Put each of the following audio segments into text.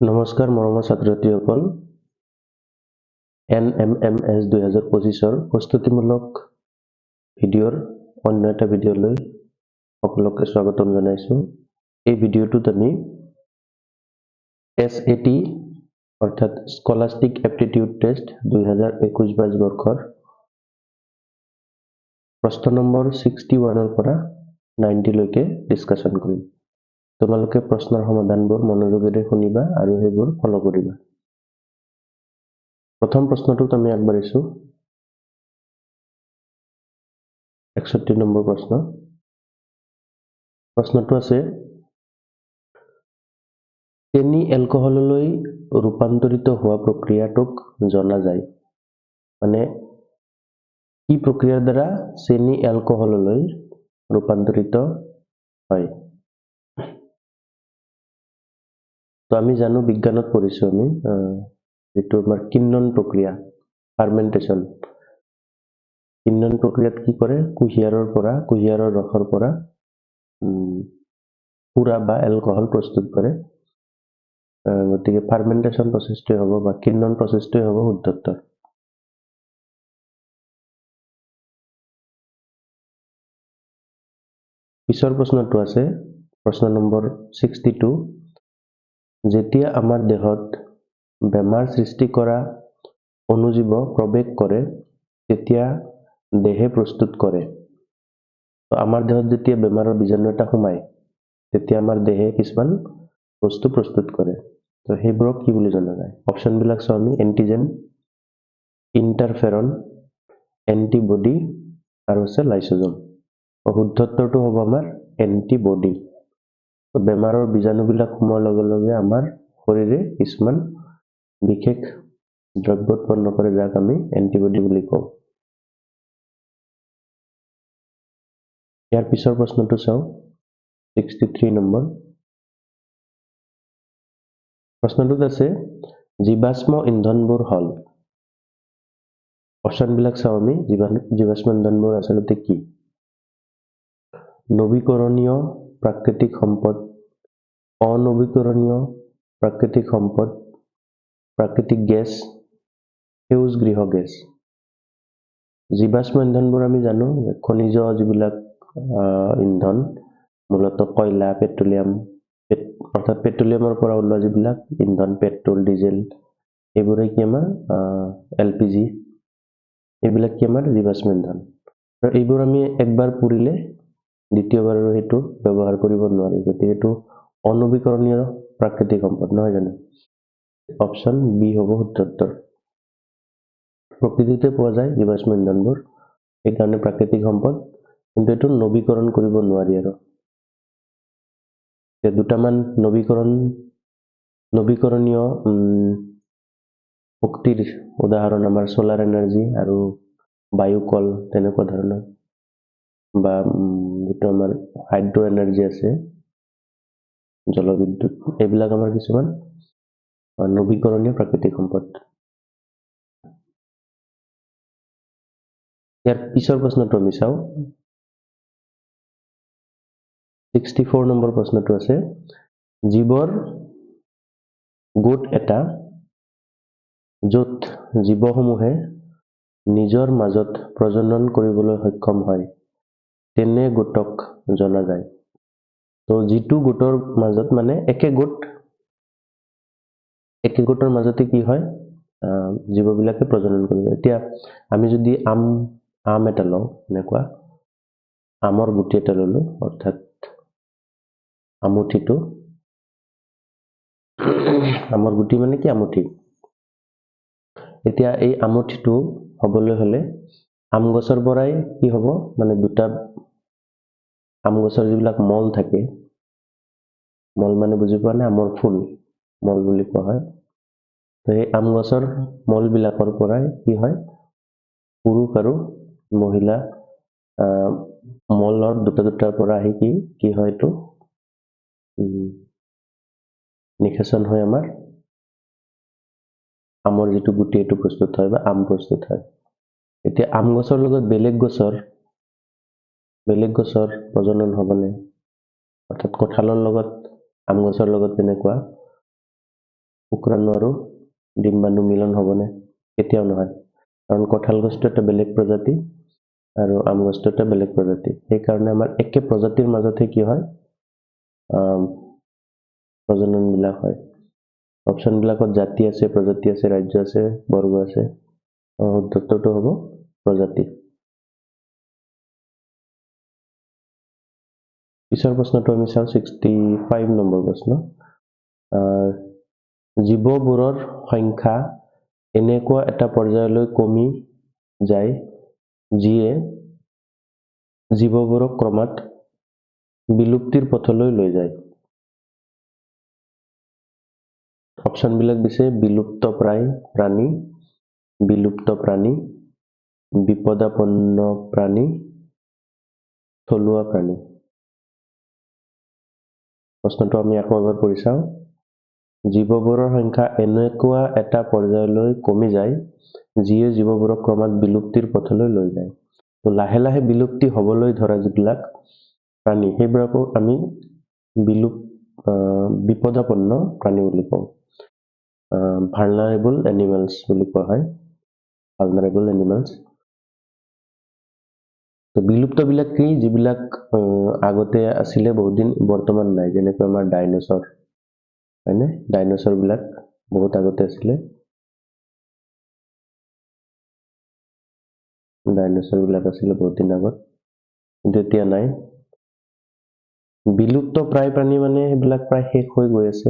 নমস্কাৰ মৰমৰ ছাত্ৰ-ছাত্ৰীসকল, NMMS 2025 প্ৰস্তুতিমূলক ভিডিঅ'ৰ অন্য এটা ভিডিঅ'লৈ সকলোকে স্বাগতম জনাইছো। এই ভিডিঅ'টোত আমি SAT অৰ্থাৎ স্কলাষ্টিক এপ্টিটিউড টেষ্ট 2021-22 বৰ্ষৰ প্ৰশ্ন নম্বৰ 61 পৰা 90 লৈকে ডিসকাশন কৰিম। তোমালোকে প্ৰশ্নৰ সমাধানবোৰ মনোযোগেৰে শুনিবা আৰু সেইবোৰ ফলো কৰিবা। প্ৰথম প্ৰশ্নটোত আমি আগবাঢ়িছো। 61 নম্বৰ প্ৰশ্ন। প্ৰশ্নটো আছে, চেনি এলকহললৈ ৰূপান্তৰিত হোৱা প্ৰক্ৰিয়াটোক জনা যায়। মানে কি প্ৰক্ৰিয়াৰ দ্বাৰা চেনি এলকহললৈ ৰূপান্তৰিত হয়? তো আমি জানো, বিজ্ঞানত পঢ়িছো আমি যেটো আমাৰ কিন্নন প্ৰক্ৰিয়া, ফাৰ্মেন্টেশন। কিন্নন প্ৰক্ৰিয়াত কি কৰে? কুঁহিয়াৰৰ ৰসৰ পৰা পুৰা বা এলকহল প্ৰস্তুত কৰে। গতিকে ফাৰ্মেন্টেশন প্ৰচেছটোৱে হ'ব বা কিন্নন প্ৰচেছটোৱে হ'ব শুদ্ধোত্তৰ। পিছৰ প্ৰশ্নটো আছে, প্ৰশ্ন নম্বৰ 62। যেতিয়া আমাৰ দেহত বেমাৰ সৃষ্টি কৰা অনুজীৱ প্ৰৱেশ কৰে, তেতিয়া দেহে প্ৰস্তুত কৰে। তো আমাৰ দেহত যেতিয়া বেমাৰৰ বীজাণু এটা সোমায়, তেতিয়া আমাৰ দেহে কিছুমান বস্তু প্ৰস্তুত কৰে। তো সেইবোৰক কি বুলি জনা যায়? অপশ্যনবিলাক চাওঁ আমি। এন্টিজেন, ইন্টাৰফেৰন, এন্টিবডি আৰু আছে লাইসোজোম। শুদ্ধোত্তৰটো হ'ব আমাৰ এন্টিবডি। বেমাৰৰ বীজাণুবিলাক সোমোৱাৰ লগে লগে আমাৰ শৰীৰে কিছুমান বিশেষ দ্ৰব্য উৎপন্ন কৰে, যাক আমি এন্টিবডি বুলি কওঁ। ইয়াৰ পিছৰ প্ৰশ্নটো চাওঁ, 63 নম্বৰ। প্ৰশ্নটোত আছে, জীৱাশ্ম ইন্ধনবোৰ হ'ল। অপশ্যনবিলাক চাওঁ আমি। জীৱাশ্ম ইন্ধনবোৰ আচলতে কি? নৱীকৰণীয় প্ৰাকৃতিক সম্পদ, অনৱীকৰণীয় প্ৰাকৃতিক সম্পদ, প্ৰাকৃতিক গেছ, সেউজ গৃহ গেছ। জীৱাশ্ম ইন্ধনবোৰ আমি জানো খনিজ যিবিলাক ইন্ধন, মূলত কয়লা, পেট্ৰলিয়াম, অৰ্থাৎ পেট্ৰলিয়ামৰ পৰা ওলোৱা যিবিলাক ইন্ধন, পেট্ৰল, ডিজেল, এইবোৰে কি আমাৰ LPG, এইবিলাক কি আমাৰ জীৱাশ্ম ইন্ধন। আৰু এইবোৰ আমি একবাৰ পুৰিলে দ্বিতীয়বাৰ সেইটো ব্যৱহাৰ কৰিব নোৱাৰি, গতিকে এইটো অনৱীকৰণীয় প্ৰাকৃতিক সম্পদ, নহয় জানো? অপশ্যন বি হ'ব শুদ্ধোত্তৰ। প্ৰকৃতিতে পোৱা যায় জীৱাশ্ম ইন্ধনবোৰ, সেইকাৰণে প্ৰাকৃতিক সম্পদ, কিন্তু এইটো নৱীকৰণ কৰিব নোৱাৰি। আৰু দুটামান নৱীকৰণীয় শক্তিৰ উদাহৰণ আমাৰ সোলাৰ এনাৰ্জি আৰু বায়ুকল, তেনেকুৱা ধৰণৰ, বা যিটো আমাৰ হাইড্ৰ এনাৰ্জি আছে, জলবিদ্যুৎ, এইবিলাক আমাৰ কিছুমান নৱীকৰণীয় প্ৰাকৃতিক সম্পদ। ইয়াৰ পিছৰ প্ৰশ্নটো আমি চাওঁ। 64 নম্বৰ প্ৰশ্নটো আছে, জীৱৰ গোট এটা য'ত জীৱসমূহে নিজৰ মাজত প্ৰজনন কৰিবলৈ সক্ষম হয়, তেনে গোটক জনা যায়। তো যিটো গোটৰ মাজত, মানে একে গোটৰ মাজতে কি হয়, জীৱবিলাকে প্ৰজনন কৰিব। এতিয়া আমি যদি আম এটা লওঁ, এনেকুৱা আমৰ গুটি এটা ললো, অৰ্থাৎ আমুঠিটো, আমৰ গুটি মানে কি আমুঠি। এতিয়া এই আমুঠিটো হবলৈ হলে আম গছৰ পৰাই কি হ'ব, মানে দুটা আম গছৰ যিবিলাক মল থাকে, মল মানে বুজি পোৱা নে? আমৰ ফুল মল বুলি কোৱা হয়। তো এই আম গছৰ মল বিলাকৰ পৰাই কি হয়, পুৰুষ আৰু মহিলা মলৰ দুটাৰ পৰা আহি কি হয়, এইটো নিষেচন হৈ আমাৰ আমৰ যিটো গুটি, এইটো প্ৰস্তুত হয় বা আম প্ৰস্তুত হয়। এতিয়া আম গছৰ লগত বেলেগ গছৰ প্ৰজনন হ'বনে? অৰ্থাৎ কঁঠালৰ লগত আম গছৰ লগত তেনেকুৱা শুক্ৰাণু আৰু ডিম্বাণু মিলন হ'বনে? কেতিয়াও নহয়, কাৰণ কঁঠাল গছটো এটা বেলেগ প্ৰজাতি আৰু আম গছটো এটা বেলেগ প্ৰজাতি। সেইকাৰণে আমাৰ একে প্ৰজাতিৰ মাজতহে কি হয়, প্ৰজনন বিলাক হয়। অপশ্যন বিলাকত জাতি আছে, প্ৰজাতি আছে, ৰাজ্য আছে, বৰ্গ আছে। উত্তৰটো হ'ব প্ৰজাতি। পিছৰ প্ৰশ্নটো আমি চাওঁ 65 নম্বৰ প্ৰশ্ন। জীৱবোৰৰ সংখ্যা এনেকুৱা এটা পৰ্যায়লৈ কমি যায় যিয়ে জীৱবোৰক ক্ৰমাৎ বিলুপ্তিৰ পথলৈ লৈ যায়। অপশ্যন বিলাক দিছে বিলুপ্তপ্ৰায় প্ৰাণী, বিলুপ্ত প্ৰাণী, বিপদাপন্ন প্ৰাণী, থলুৱা প্ৰাণী। প্ৰশ্নটো আমি আকৌ এবাৰ পঢ়ি চাওঁ। জীৱবোৰৰ সংখ্যা এনেকুৱা এটা পৰ্যায়লৈ কমি যায় যিয়ে জীৱবোৰক ক্ৰমাৎ বিলুপ্তিৰ পথলৈ লৈ যায়। তো লাহে লাহে বিলুপ্তি হ'বলৈ ধৰা যিবিলাক প্ৰাণী সেইবিলাকক আমি বিপদাপন্ন প্ৰাণী বুলি কওঁ। ভালনাৰেবল এনিমেলছ বুলি কোৱা হয়। Vulnerable animals. তো বিলুপ্ত বিলাক কি, যিবিলাক আগতে আছিলে বহুত দিন বৰ্তমান নাই, যেনেকৈ আমাৰ ডাইনছৰ, হয়নে? ডাইনছৰ বিলাক বহুত আগতে আছিলে, ডাইনছৰ বিলাক আছিলে বহুত দিন আগত, কিন্তু এতিয়া নাই। বিলুপ্ত প্ৰায় প্ৰাণী মানে সেইবিলাক প্ৰায় শেষ হৈ গৈ আছে।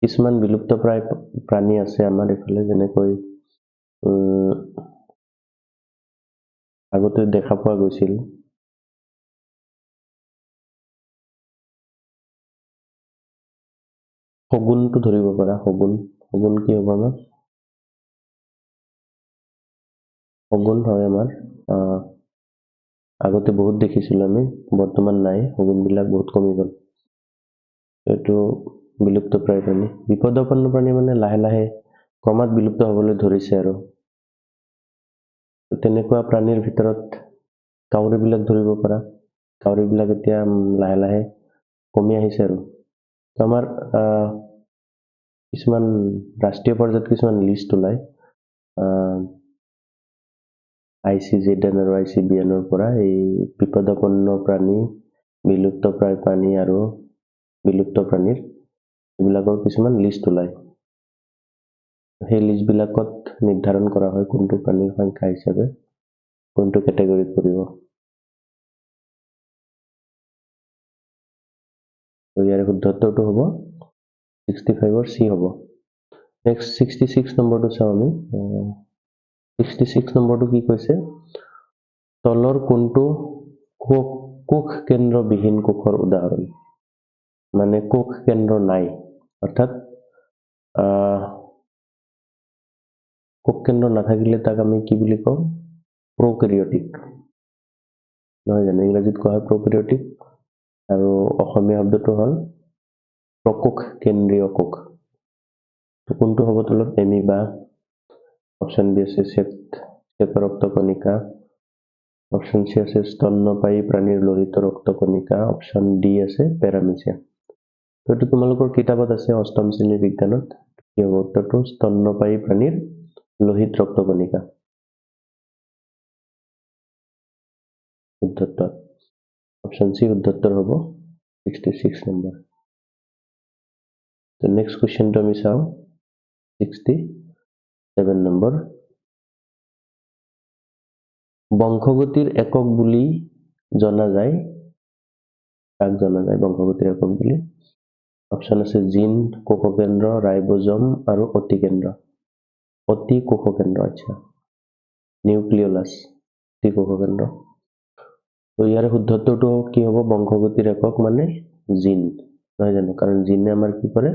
কিছুমান বিলুপ্ত প্ৰায় প্ৰাণী আছে আমাৰ এইফালে, যেনেকৈ আগতে দেখা পোৱা গৈছিল শগুনটো ধৰিব পাৰা। শগুন কি হ'ব আমাৰ? শগুন হয় আমাৰ। আগতে বহুত দেখিছিলো আমি, বৰ্তমান নাই, শগুন বিলাক বহুত কমি গ'ল। এইটো বিলুপ্ত প্ৰায় প্ৰাণী। বিপদাপন্ন প্ৰাণী মানে লাহে লাহে ক্ৰমাৎ বিলুপ্ত হ'বলৈ ধৰিছে আৰু। তেনেকুৱা প্ৰাণীৰ ভিতৰত কাউৰীবিলাক ধৰিব পাৰা। কাউৰীবিলাক এতিয়া লাহে লাহে কমি আহিছে আৰু। আমাৰ কিছুমান ৰাষ্ট্ৰীয় পৰ্যায়ত কিছুমান লিষ্ট ওলায়, ICZN আৰু ICBN ৰ পৰা, এই বিপদাপন্ন প্ৰাণী, বিলুপ্ত প্ৰায় প্ৰাণী আৰু বিলুপ্ত প্ৰাণীৰ এইবিলাকৰ কিছুমান লিষ্ট ওলায়। সেই লিষ্ট বিলাকত নিৰ্ধাৰণ কৰা হয় কোনটো প্ৰাণীৰ সংখ্যা হিচাপে কোনটো কেটেগৰীত পৰিব। ইয়াৰে শুদ্ধ উত্তৰটো হ'ব 65ৰ C হ'ব। নেক্সট 66 নম্বৰটো চাওঁ আমি। 66 নম্বৰটো কি কৈছে? তলৰ কোনটো কোষ কেন্দ্ৰবিহীন কোষৰ উদাহৰণ? মানে কোষ কেন্দ্ৰ নাই, অৰ্থাৎ কোষ কেন্দ্ৰ নাথাকিলে তাক আমি কি বুলি কওঁ? প্ৰকেৰিয়টিক, নহয় জানো? ইংৰাজীত কোৱা হয় প্ৰকেৰিয়টিক, আৰু অসমীয়া শব্দটো হ'ল প্ৰকোষ কেন্দ্ৰীয় কোষ। কোনটো হ'ব তলত? এমিবা। অপশ্যন বি আছে শ্বেত-ৰক্তকণিকা। অপশ্যন চি আছে স্তন্যপায়ী প্ৰাণীৰ লোহিত ৰক্তকণিকা। অপশ্যন ডি আছে পেৰামিচিয়া। এইটো তোমালোকৰ কিতাপত আছে, অষ্টম শ্ৰেণীৰ বিজ্ঞানত। কি হ'ব উত্তৰটো? স্তন্যপায়ী প্ৰাণীৰ লোহিত ৰক্তকণিকা। শুদ্ধ উত্তৰ। অপশ্যন চি শুদ্ধ উত্তৰ হ'ব 66 নম্বৰ। নেক্সট কুৱেশ্যনটো আমি চাওঁ 67 নম্বৰ। বংশগতিৰ একক বুলি জনা যায়, কাক জনা যায় বংশগতিৰ একক বুলি? অপশ্যন আছে জিন, কোষকেন্দ্ৰ, ৰাইবোজম আৰু অতিকেন্দ্ৰ। অতি কোষকেন্দ্ৰ, আচ্ছা, নিউক্লিয়লাছ, অতি কোষকেন্দ্ৰ। তো ইয়াৰে শুদ্ধ উত্তৰটো কি হ'ব? বংশগতিৰ একক মানে জিন, নহয় জানো? কাৰণ জিনে আমাৰ কি কৰে?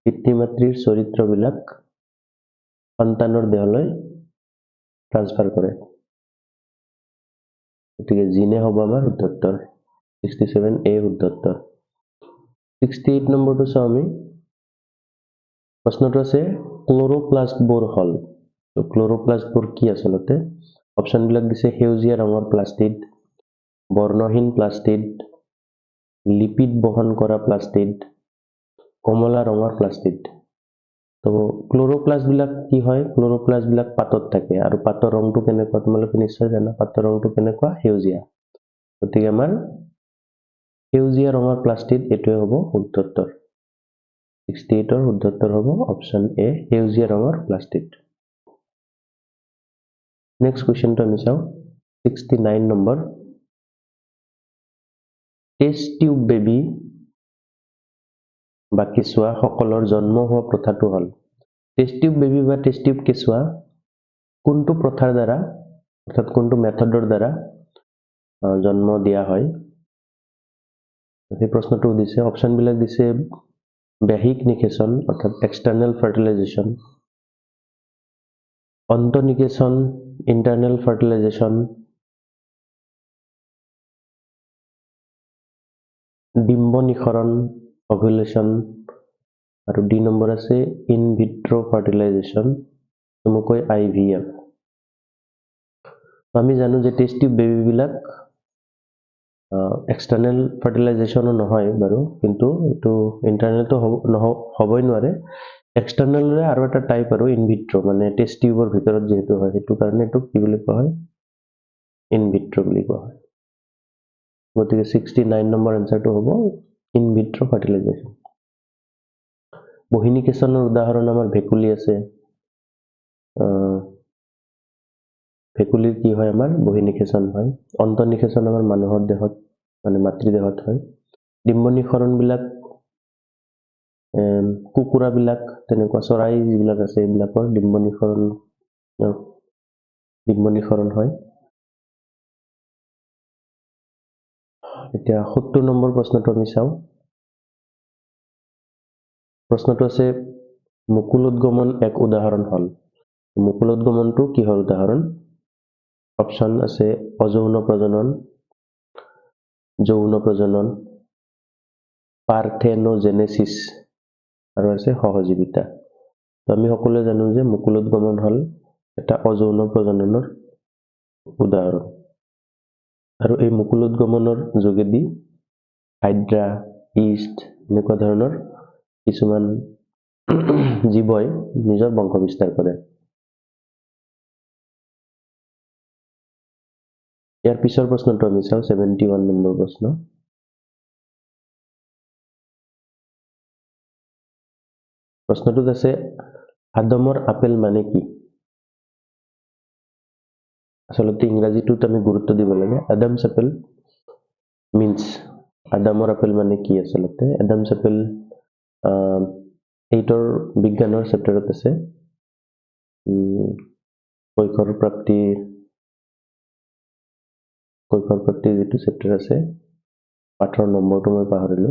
পিতৃ মাতৃৰ চৰিত্ৰবিলাক সন্তানৰ দেহলৈ ট্ৰান্সফাৰ কৰে। গতিকে জিনে হ'ব আমাৰ শুদ্ধ উত্তৰ। 67A শুদ্ধ উত্তৰ। 68 নম্বৰটো চাওঁ আমি। প্ৰশ্নটো আছে ক্লৰোপ্লাষ্টবোৰ হ'ল। তো ক্লৰোপ্লাষ্টবোৰ কি আচলতে? অপশ্যনবিলাক দিছে সেউজীয়া ৰঙৰ প্লাষ্টিড, বৰ্ণহীন প্লাষ্টিড, লিপিড বহন কৰা প্লাষ্টিড, কমলা ৰঙৰ প্লাষ্টিড। তো ক্লোৰোপ্লাষ্ট বিলাক কি হয় ক্লোৰোপ্লাষ্ট বিলাক পাতত থাকে আৰু পাতৰ ৰংটো কেনেকুৱা তোমালোকে নিশ্চয় জানা পাতৰ ৰংটো কেনেকুৱা সেউজীয়া গতিকে আমাৰ সেউজীয়া ৰঙৰ প্লাষ্টিড এটোৱে হ'ব শুদ্ধ উত্তৰ 68 ৰ শুদ্ধ উত্তৰ হ'ব অপচন এ সেউজীয়া ৰঙৰ প্লাষ্টিড নেক্সট কোৱেশ্চনটো আমি চাও 69 নম্বৰ টেষ্ট টিউব বেবী বা কেঁচুৱা সকলৰ জন্ম হোৱা প্ৰথাটো হ'ল টেষ্ট টিউব বেবী বা টেষ্ট টিউব কেঁচুৱা কোনটো প্ৰথাৰ দ্বাৰা অৰ্থাৎ কোনটো মেথডৰ দ্বাৰা জন্ম দিয়া হয় এই প্ৰশ্নটো দিছে অপচন বিলাক দিছে বেহিক নিকেশন অৰ্থাৎ external fertilisation অন্তঃনিকেশন internal fertilisation Dimba নিঃসৰণ অভুলেশ্যন আৰু ডি নম্বৰ আছে ইন ভিট্ৰ' ফাৰ্টিলাইজেশ্যন চমুকৈ IVF আমি জানো যে টেষ্ট টিউব বেবী বিলাক এক্সটাৰ্নেল ফাৰ্টিলাইজেশ্যনো নহয় বাৰু কিন্তু এটো ইন্টাৰনেলটো হ'বই নোৱাৰে এক্সটাৰ্নেলৰে আৰু এটা টাইপ আৰু ইন ভিট্ৰ' মানে টেষ্ট টিউবৰ ভিতৰত যেহেতু হয় সেইটো কাৰণে এটো কি বুলি কোৱা হয় ইন ভিট্ৰ' বুলি কোৱা হয় গতিকে 69 নম্বৰ আনসাৰটো হ'ব ইন ভিট্ৰ' ফাৰ্টিলাইজেশ্যন বহিনিকেশনৰ উদাহৰণ আমাৰ ভেকুলী আছে ভেকুলীৰ কি হয় আমাৰ বহিনিকেশন হয় অন্তঃনিকেশন আমাৰ মানুহৰ দেহত মানে মাতৃ দেহত হয় ডিম্ব নিঃসৰণ বিলাক কুকুৰা বিলাক তেনেকুৱা চৰাই যিবিলাক আছে এইবিলাকৰ ডিম্ব নিঃসৰণ হয় এতিয়া 70 নম্বৰ প্ৰশ্নটো আমি চাও প্ৰশ্নটো আছে মুকুলোদ্গমন এক উদাহৰণ হ'ল মুকুলোদ্গমনটো কিহৰ উদাহৰণ অপচন আছে অযৌন প্ৰজনন যৌন প্ৰজনন পাৰ্থেনোজেনেসিস আৰু আছে সহজীৱিতা তো আমি সকলোৱে জানো যে মুকুলোদ্গমন হ'ল এটা অযৌন প্ৰজননৰ উদাহৰণ আৰু এই মুকুলোদ্গমনৰ যোগেদি হাইড্ৰা ইষ্ট এনেকুৱা ধৰণৰ কিছুমান জীৱই নিজৰ বংশ বিস্তাৰ কৰে ইয়াৰ পিছৰ প্ৰশ্নটো আমি চাও 71 নম্বৰ প্ৰশ্ন প্ৰশ্নটোত আছে আদমৰ আপেল মানে কি আসলতে ইংৰাজীটোত আমি গুৰুত্ব দিব লাগে আদামছ আপেল মিন্স আদামৰ আপেল মানে কি আসলতে আদামছ আপেল 8ৰ বিজ্ঞানৰ চেপ্টাৰত আছে কৈশোৰ প্ৰাপ্তিৰ যেটো চেপ্টাৰ আছে পাঠৰ নম্বৰটো মই পাহৰিলো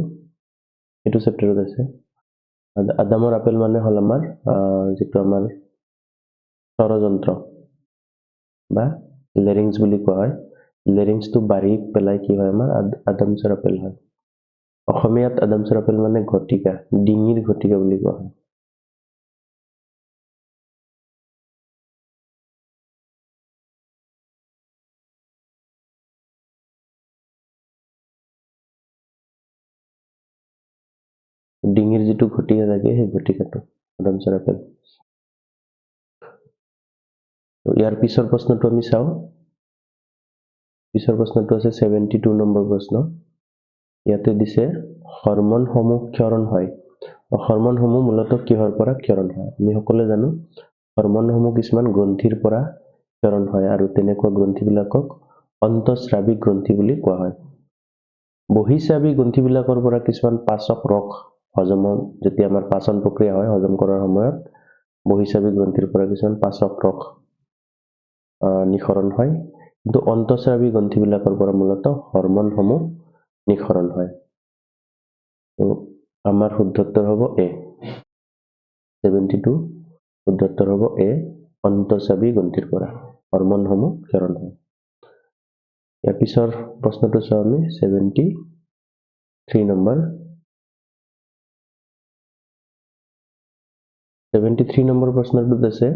এটো চেপ্টাৰত আছে আদামৰ আপেল মানে হল আমাৰ যেটো আমাৰ স্বৰযন্ত্ৰ বা লেৰিংছ বুলি কোৱা হয় লেৰিংছটো বাঢ়ি পেলাই কি হয় আমাৰ আদামছৰ আপেল হয় অসমীয়াত আদামছৰ আপেল মানে ঘটিকা ডিঙিৰ ঘটিকা বুলি কোৱা হয় ডিঙিৰ যেটো ঘটিকা থাকে সেই ঘটিকাটো আদামছৰ আপেল তো ইয়াৰ পিছৰ প্ৰশ্নটো আমি চাও পিছৰ প্ৰশ্নটো আছে 72 নম্বৰ প্ৰশ্ন ইয়াতে দিছে হৰমনসমূহ ক্ষৰণ হয় হৰমনসমূহ মূলতঃ কিহৰ পৰা ক্ষৰণ হয় আমি সকলোৱে জানো হৰমনসমূহ কিছুমান গ্ৰন্থিৰ পৰা ক্ষৰণ হয় আৰু তেনেকুৱা গ্ৰন্থিবিলাকক অন্তঃস্ৰাৱী গ্ৰন্থি বুলি কোৱা হয় বহিঃস্ৰাৱী গ্ৰন্থিবিলাকৰ পৰা কিছুমান পাচক ৰস হজম যেতিয়া আমাৰ পাচন প্ৰক্ৰিয়া হয় হজম কৰাৰ সময়ত বহিঃস্ৰাৱী গ্ৰন্থিৰ পৰা কিছুমান পাচক ৰস নিঃসৰণ হয় কিন্তু অন্তঃস্ৰাৱী গ্ৰন্থিবিলাকৰ পৰা মূলতঃ হৰমনসমূহ নিঃসৰণ হয় তো আমাৰ শুদ্ধ উত্তৰ হ'ব এ 72 শুদ্ধ উত্তৰ হ'ব এ অন্তঃস্ৰাৱী গ্ৰন্থিৰ পৰা হৰমনসমূহ ক্ষৰণ হয় ইয়াৰ পিছৰ প্ৰশ্নটো চাও আমি 73 নম্বৰ 73 নম্বৰ প্ৰশ্নটোত আছে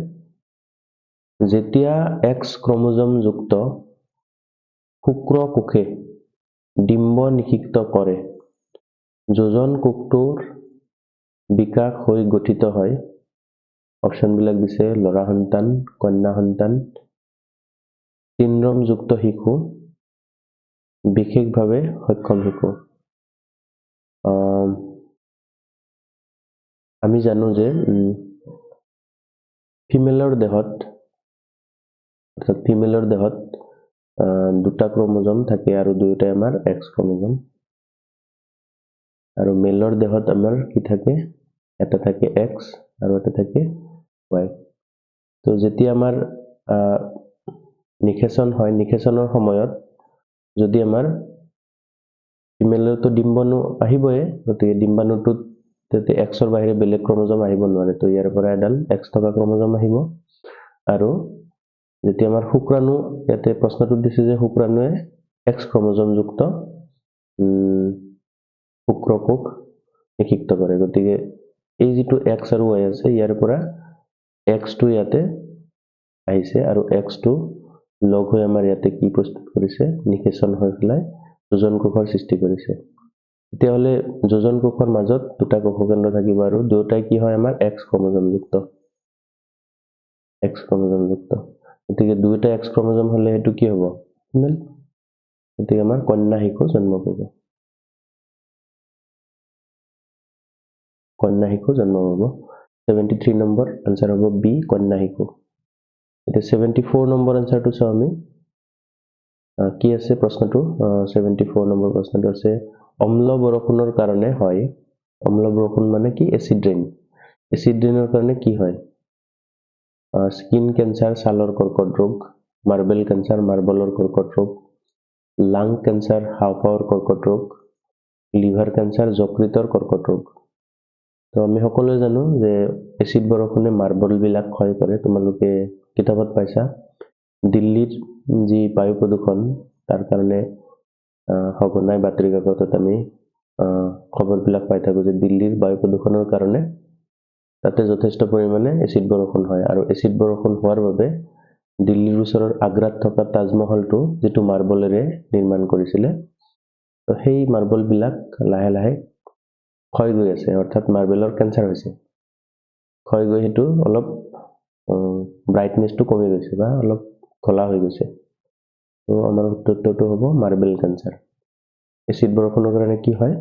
যেতিয়া X ক্ৰমোজম যুক্ত শুক্ৰ কোষে ডিম্ব নিষিক্ত কৰে যোজন কোষটোৰ বিকাশ হৈ গঠিত হয় অপশন বিলাক দিছে লৰা সন্তান, কন্যা সন্তান, চিনড্ৰমযুক্ত শিশু, বিশেষভাৱে সক্ষম শিশু। আমি জানো যে ফিমেলৰ দেহত দুটা ক্ৰমোজম থাকে আৰু দুয়োটাই আমাৰ এক্স ক্ৰমোজম। আৰু মেলৰ দেহত আমাৰ কি থাকে, এটা থাকে এক্স আৰু এটা থাকে ৱাই। তো যেতিয়া আমাৰ নিষেচন হয়, নিষেচনৰ সময়ত যদি আমাৰ ফিমেলতো ডিম্বাণু আহিবই, গতিকে ডিম্বাণুটোত তেতিয়া এক্সৰ বাহিৰে বেলেগ ক্ৰমোজম আহিব নোৱাৰে, তো ইয়াৰ পৰা এডাল এক্স থকা ক্ৰমোজম আহিব। আৰু যেতিয়া আমাৰ শুক্ৰাণু, ইয়াতে প্ৰশ্নটোত দিছে যে শুক্ৰাণুৱে এক্স ক্ৰমোজমযুক্ত শুক্ৰকোষ নিষিক্ত কৰে, গতিকে এই যিটো এক্স আৰু ৱাই আছে ইয়াৰ পৰা এক্সটো ইয়াতে আহিছে আৰু এক্সটো লগ হৈ আমাৰ ইয়াতে কি প্ৰস্তুত কৰিছে, নিষেচন হৈ পেলাই যোজন কোষৰ সৃষ্টি কৰিছে। তেতিয়াহ'লে যোজন কোষৰ মাজত দুটা কোষকেন্দ্ৰ থাকিব আৰু দুয়োটাই কি হয় আমাৰ এক্স ক্ৰমোজমযুক্ত। গতিকে দুয়োটা এক্স ক্ৰমোজম হলে সেইটো কি হ'ব, ফিমেল। গতিকে আমাৰ কন্যা শিশু জন্ম পাব। কন্যা শিশু জন্ম পাব। 73 নম্বৰ আনসাৰ হ'ব বি, কন্যা শিশু। এতিয়া 74 নম্বৰ আনসাৰটো চাওঁ আমি। কি আছে প্ৰশ্নটো, 74 নম্বৰ প্ৰশ্নটো আছে অম্ল বৰষুণৰ কাৰণে হয়। অম্ল বৰষুণ মানে কি, এচিড ৰেইন। এচিড ৰেইনৰ কাৰণে কি হয়? স্কিন কেঞ্চাৰ, ছালৰ কৰ্কট ৰোগ, মাৰ্বেল কেঞ্চাৰ, মাৰ্বলৰ কৰ্কট ৰোগ, লাং কেঞ্চাৰ, হাঁওফাঁওৰ কৰ্কট ৰোগ, লিভাৰ কেঞ্চাৰ, যকৃতৰ কৰ্কট ৰোগ। তো আমি সকলোৱে জানো যে এচিড বৰষুণে মাৰ্বল বিলাক ক্ষয় কৰে। তোমালোকে কিতাপত পাইছা দিল্লীৰ যি বায়ু প্ৰদূষণ তাৰ কাৰণে সঘনাই বাতৰি কাকতত আমি খবৰবিলাক পাই থাকো যে দিল্লীৰ বায়ু প্ৰদূষণৰ কাৰণে তাতে যথেষ্ট পৰিমাণে এচিড বৰষুণ হয়। আৰু এচিড বৰষুণ হোৱাৰ বাবে দিল্লীৰ ওচৰৰ আগ্ৰাত থকা তাজমহলটো যিটো মাৰ্বলেৰে নিৰ্মাণ কৰিছিলে, তো সেই মাৰ্বল বিলাক লাহে লাহে ক্ষয় গৈ আছে, অৰ্থাৎ মাৰ্বেলৰ কেঞ্চাৰ হৈছে। ক্ষয় গৈ সেইটো অলপ ব্ৰাইটনেছটো কমি গৈছে বা অলপ ক'লা হৈ গৈছে। তো আমাৰ উত্তৰটো হ'ব মাৰ্বেল কেঞ্চাৰ। এচিড বৰষুণৰ কাৰণে কি হয়?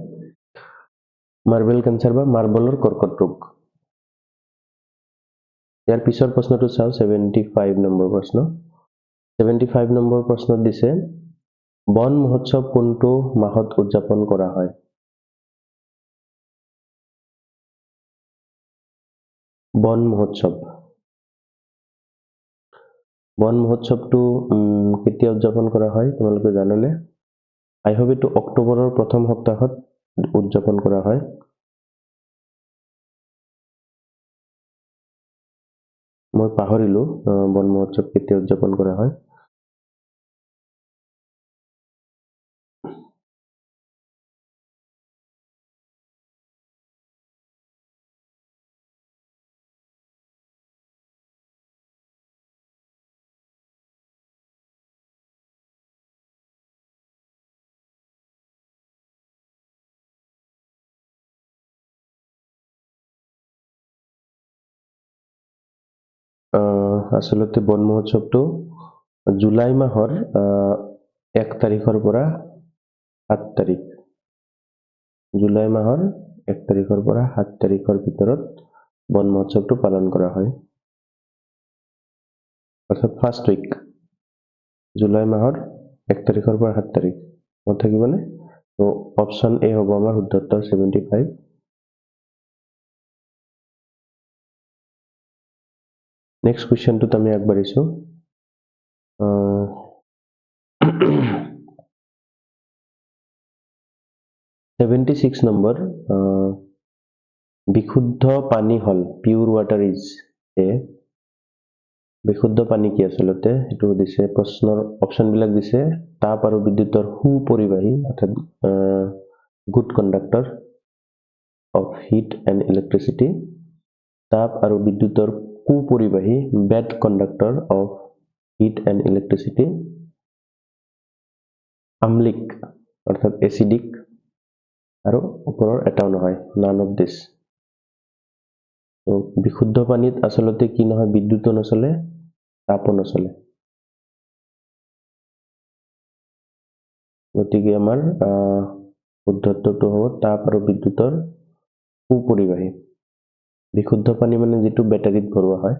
মাৰ্বেল কেঞ্চাৰ বা মাৰ্বলৰ কৰ্কট ৰোগ। ইয়াৰ পিছৰ প্ৰশ্নটো চাওঁ, 75 নম্বৰ প্ৰশ্ন। 75 নম্বৰ প্ৰশ্নত দিছে বন মহোৎসৱ কোনটো মাহত উদযাপন কৰা হয়? বন মহোৎসৱ। বন মহোৎসৱটো কেতিয়া উদযাপন কৰা হয় তোমালোকে জানানে? আই হোপ এইটো অক্টোবৰৰ প্ৰথম সপ্তাহত উদযাপন কৰা হয়। মই পাহৰিলো বন মহোৎসৱ কেতিয়া উদযাপন কৰা হয়। আচলতে বন মহোৎসৱটো জুলাই মাহৰ 1 তাৰিখৰ পৰা 7 তাৰিখ। জুলাই মাহৰ 1 তাৰিখৰ পৰা 7 তাৰিখৰ ভিতৰত বন মহোৎসৱটো পালন কৰা হয়। অৰ্থাৎ ফাৰ্ষ্ট উইক, জুলাই মাহৰ 1 তাৰিখৰ পৰা 7 তাৰিখ মনত থাকিবনে? তো অপশ্যন এ হ'ব আমাৰ শুদ্ধ উত্তৰ 75। নেক্সট কুৱেশ্যনটোত আমি আগবাঢ়িছো। 76 নম্বৰ বিশুদ্ধ পানী হল, পিউৰ ৱাটাৰ ইজ এ। বিশুদ্ধ পানী কি আচলতে সেইটো দিছে প্ৰশ্নৰ অপশ্যন বিলাক দিছে তাপ আৰু বিদ্যুতৰ সুপৰিবাহী অৰ্থাৎ good conductor of heat and electricity, তাপ আৰু বিদ্যুতৰ কুপৰিবাহী bad conductor of heat and electricity, আম্লিক অৰ্থাৎ এচিডিক, আৰু ওপৰৰ এটাও নহয়, নান অফ দিছ। তো বিশুদ্ধ পানীত আসলতে কি নহয়, বিদ্যুতো নচলে, তাপো নচলে। গতিকে আমাৰ শুদ্ধত্বটো হ'ব তাপ আৰু বিদ্যুতৰ সুপৰিবাহী। বিশুদ্ধ পানী মানে যিটো বেটাৰীত ভৰোৱা হয়,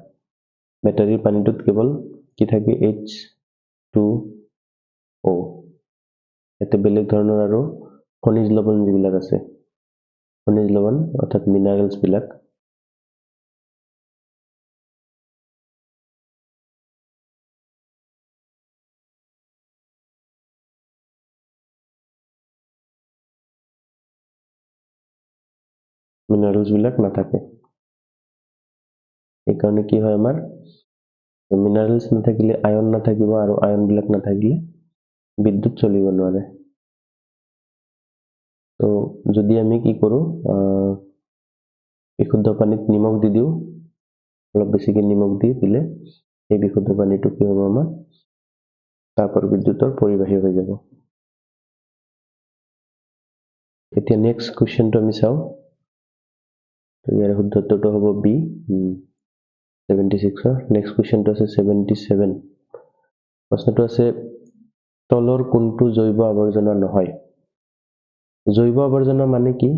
বেটাৰীৰ পানীটোত কেৱল কি থাকে, H2O। ইয়াতে বেলেগ ধৰণৰ আৰু খনিজ লৱণ যিবিলাক আছে, খনিজ লৱণ অৰ্থাৎ মিনাৰেলছ বিলাক নাথাকে। সেইকাৰণে কি হয়, আমাৰ মিনাৰেলছ নাথাকিলে আয়ন নাথাকিব, আৰু আয়ন বিলাক নাথাকিলে বিদ্যুৎ চলিব নোৱাৰে। তো যদি আমি কি কৰো, বিশুদ্ধ পানীত নিমখ দি দিওঁ, অলপ বেছিকে নিমখ দি দিলে এই বিশুদ্ধ পানীটো কি হ'ব, আমাৰ তাপ আৰু বিদ্যুতৰ পৰিবাহী হৈ যাব। এতিয়া নেক্সট কুৱেশ্যনটো আমি চাওঁ। ইয়াৰ শুদ্ধত্বটো হ'ব বি, 76। নেক্সট কুৱেশ্যনটো আছে 77। প্ৰশ্নটো আছে, তলৰ কোনটো জৈৱ আৱৰ্জনা নহয়? জৈৱ আৱৰ্জনা মানে কি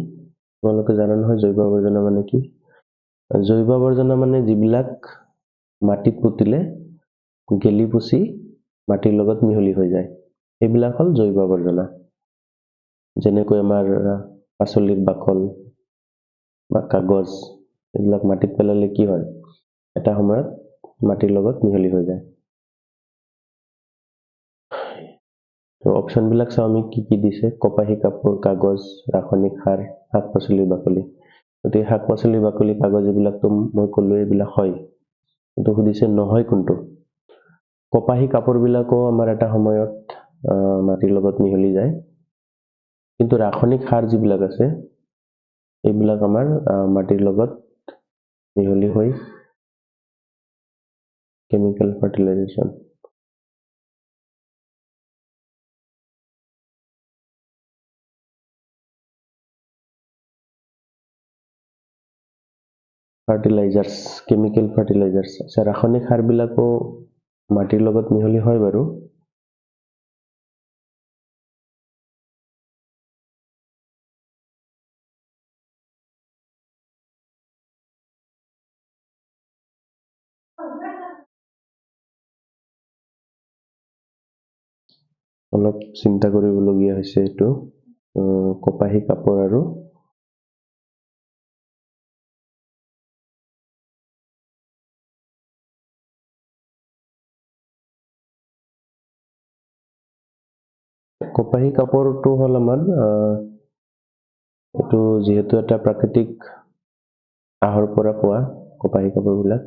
তোমালোকে জানা নহয়? জৈৱ আৱৰ্জনা মানে কি? জৈৱ আৱৰ্জনা মানে যিবিলাক মাটিত পুতিলে গেলি পচি মাটিৰ লগত মিহলি হৈ যায়, এইবিলাক হ'ল জৈৱ আৱৰ্জনা। যেনেকৈ আমাৰ পাচলিৰ বাকল বা কাগজ, এইবিলাক মাটিত পেলালে কি হয়, এটা সময়ত মাটিৰ লগত মিহলি হৈ যায়। তো অপশ্যন বিলাক চাওঁ আমি কি কি দিছে। কপাহী কাপোৰ, কাগজ, ৰাসায়নিক সাৰ, শাক পাচলিৰ বাকলি। গতিকে শাক পাচলিৰ বাকলি, কাগজ এইবিলাকতো মই ক'লোৱে এইবিলাক হয়, কিন্তু সুধিছে নহয় কোনটো। কপাহী কাপোৰ বিলাকো আমাৰ এটা সময়ত মাটিৰ লগত মিহলি যায়, কিন্তু ৰাসায়নিক সাৰ যিবিলাক আছে এইবিলাক আমাৰ মাটিৰ লগত মিহলি হৈ chemical fertilisation. Fertilisers, chemical fertilisers. আচ্ছা, ৰাসায়নিক সাৰ বিলাকো মাটিৰ লগত মিহলি হয় বাৰু। অলপ চিন্তা কৰিবলগীয়া হৈছে এইটো। কপাহী কাপোৰ আৰু কপাহী কাপোৰটো হ'ল আমাৰ এইটো যিহেতু এটা প্ৰাকৃতিক আহৰ পৰা পোৱা কপাহী কাপোৰবিলাক,